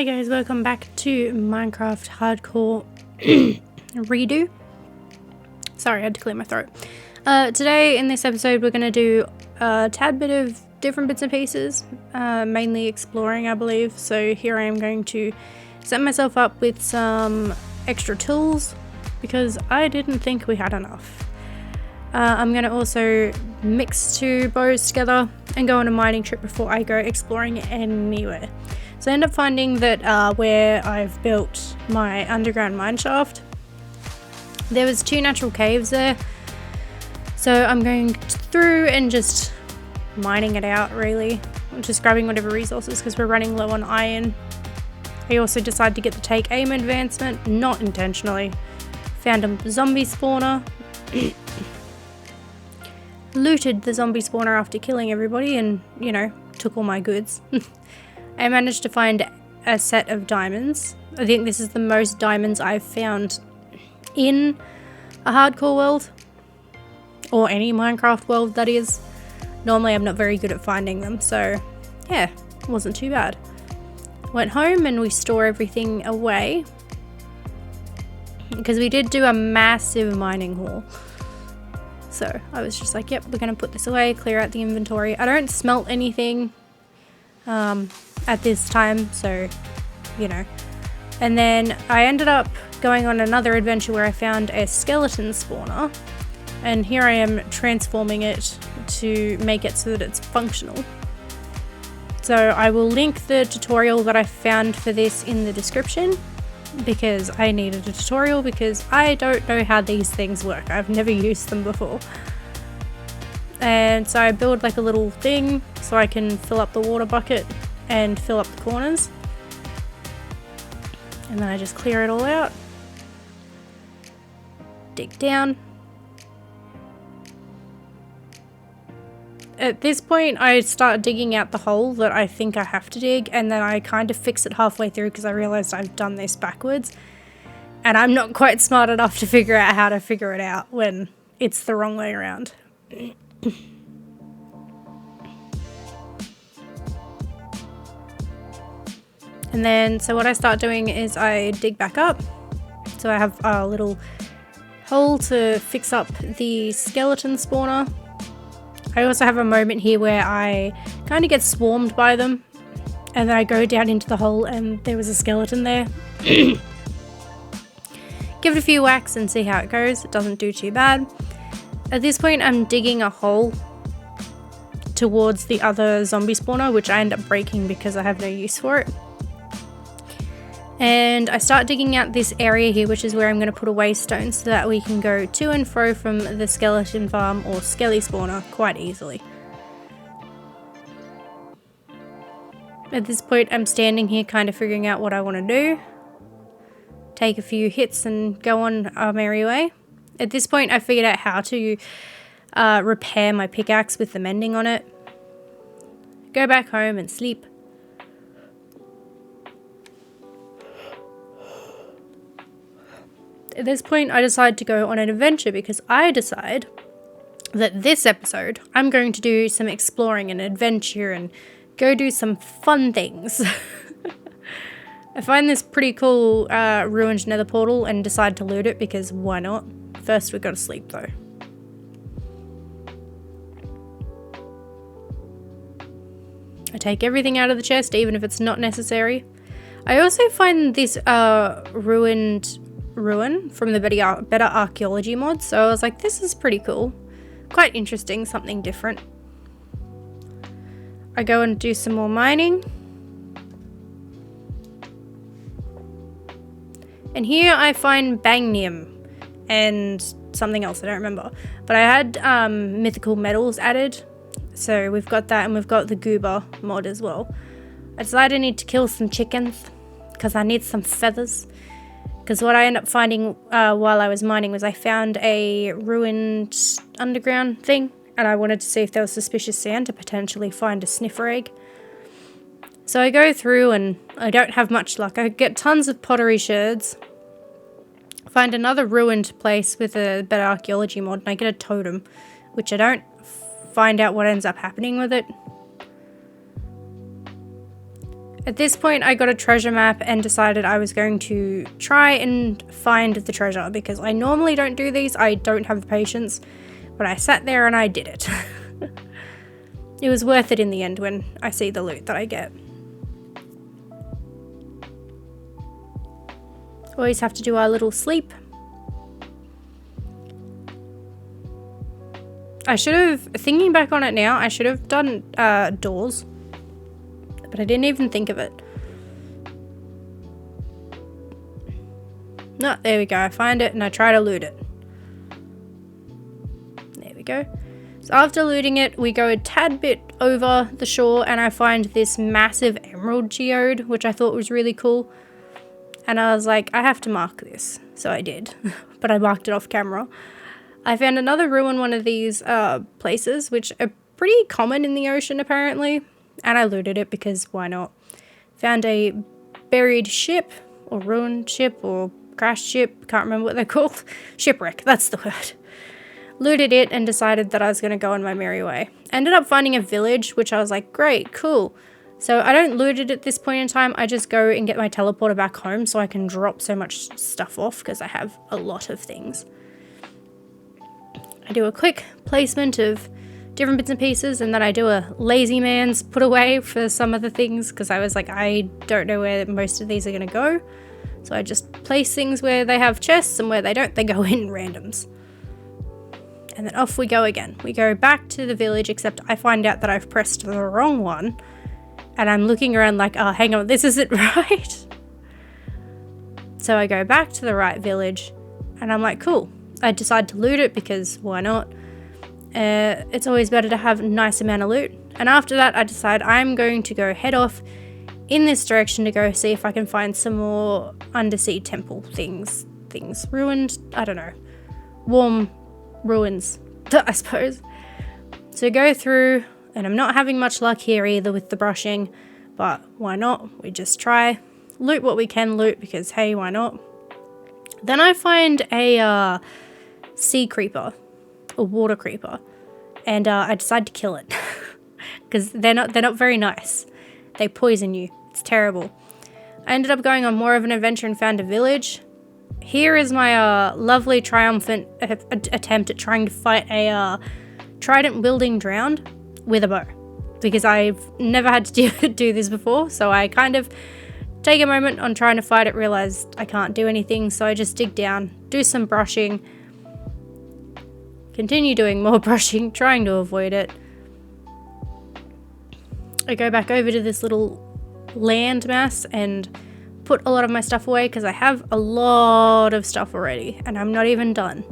Hi guys, welcome back to Minecraft Hardcore Redo. Sorry, I had to clear my throat. Today in this episode we're going to do a tad bit of different bits and pieces, mainly exploring I believe. So here I am going to set myself up with some extra tools because I didn't think we had enough. I'm going to also mix two bows together and go on a mining trip before I go exploring anywhere. So I end up finding that where I've built my underground mine shaft, there was two natural caves there. So I'm going through and just mining it out really. I'm just grabbing whatever resources because we're running low on iron. I also decided to get the take aim advancement, not intentionally. Found a zombie spawner. Looted the zombie spawner after killing everybody and, you know, took all my goods. I managed to find a set of diamonds. I think this is the most diamonds I've found in a hardcore world. Or any Minecraft world, that is. Normally I'm not very good at finding them, so yeah, it wasn't too bad. Went home and we store everything away. Because we did do a massive mining haul. So I was just like, yep, we're going to put this away, clear out the inventory. I don't smelt anything at this time, so, you know. And then I ended up going on another adventure where I found a skeleton spawner. And here I am transforming it to make it so that it's functional. So I will link the tutorial that I found for this in the description, because I needed a tutorial because I don't know how these things work. I've never used them before. And so I build like a little thing so I can fill up the water bucket and fill up the corners. And then I just clear it all out. Dig down. At this point I start digging out the hole that I think I have to dig, and then I kind of fix it halfway through because I realized I've done this backwards. And I'm not quite smart enough to figure out how to figure it out when it's the wrong way around. And then, so what I start doing is I dig back up. So I have a little hole to fix up the skeleton spawner. I also have a moment here where I kind of get swarmed by them. And then I go down into the hole and there was a skeleton there. Give it a few whacks and see how it goes. It doesn't do too bad. At this point I'm digging a hole towards the other zombie spawner, which I end up breaking because I have no use for it. And I start digging out this area here, which is where I'm going to put away stones so that we can go to and fro from the skeleton farm or skelly spawner quite easily. At this point I'm standing here kind of figuring out what I want to do. Take a few hits and go on our merry way. At this point I figured out how to repair my pickaxe with the mending on it. Go back home and sleep. At this point I decide to go on an adventure because I decide that this episode I'm going to do some exploring and adventure and go do some fun things. I find this pretty cool ruined nether portal and decide to loot it because why not? First we've got to sleep though. I take everything out of the chest even if it's not necessary. I also find this ruined ruin from the better archaeology mod, so I was like, this is pretty cool, quite interesting, something different. I go and do some more mining, and here I find Bangnium and something else I don't remember, but I had mythical metals added, so we've got that, and we've got the goober mod as well. I decided I need to kill some chickens because I need some feathers. Because what I ended up finding while I was mining was I found a ruined underground thing, and I wanted to see if there was suspicious sand to potentially find a sniffer egg. So I go through and I don't have much luck. I get tons of pottery sherds, find another ruined place with a better archaeology mod, and I get a totem, which I don't find out what ends up happening with it. At this point, I got a treasure map and decided I was going to try and find the treasure because I normally don't do these. I don't have the patience, but I sat there and I did it. It was worth it in the end when I see the loot that I get. Always have to do our little sleep. I should have, thinking back on it now, I should have done doors. But I didn't even think of it. No, there we go. I find it and I try to loot it. There we go. So after looting it, we go a tad bit over the shore and I find this massive emerald geode, which I thought was really cool. And I was like, I have to mark this. So I did. But I marked it off camera. I found another ruin, one of these places, which are pretty common in the ocean apparently. And I looted it because why not? Found a buried ship, or ruined ship, or crashed ship, can't remember what they're called. Shipwreck, that's the word. Looted it and decided that I was going to go on my merry way. Ended up finding a village, which I was like, great, cool. So I don't loot it at this point in time, I just go and get my teleporter back home so I can drop so much stuff off because I have a lot of things. I do a quick placement of different bits and pieces and then I do a lazy man's put away for some of the things because I was like, I don't know where most of these are going to go. So I just place things where they have chests and where they don't, they go in randoms. And then off we go again. We go back to the village, except I find out that I've pressed the wrong one. And I'm looking around like, oh, hang on, this isn't right. So I go back to the right village and I'm like, cool. I decide to loot it because why not? It's always better to have a nice amount of loot. And after that, I decide I'm going to go head off in this direction to go see if I can find some more undersea temple things. Ruined, I don't know. Warm ruins, I suppose. So go through, and I'm not having much luck here either with the brushing, but why not? We just try. Loot what we can loot because, hey, why not? Then I find a sea creeper. A water creeper, and I decide to kill it because they're not very nice. They poison you. It's terrible. I ended up going on more of an adventure and found a village. Here is my lovely triumphant attempt at trying to fight a trident wielding drowned with a bow because I've never had to do this before, so I kind of take a moment on trying to fight it, realized I can't do anything, so I just dig down, do some brushing, continue doing more brushing, trying to avoid it. I go back over to this little land mass and put a lot of my stuff away because I have a lot of stuff already and I'm not even done.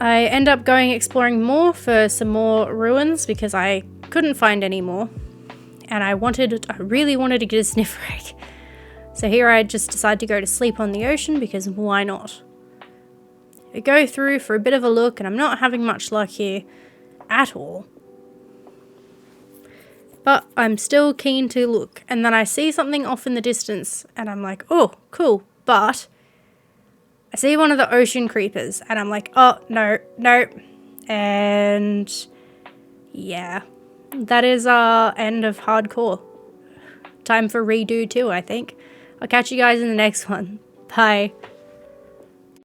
I end up going exploring more for some more ruins because I couldn't find any more and I really wanted to get a sniffer egg. So here I just decided to go to sleep on the ocean because why not? I go through for a bit of a look and I'm not having much luck here at all. But I'm still keen to look. And then I see something off in the distance and I'm like, oh, cool. But I see one of the ocean creepers and I'm like, oh, no. And yeah, that is our end of hardcore. Time for redo 2, I think. I'll catch you guys in the next one. Bye.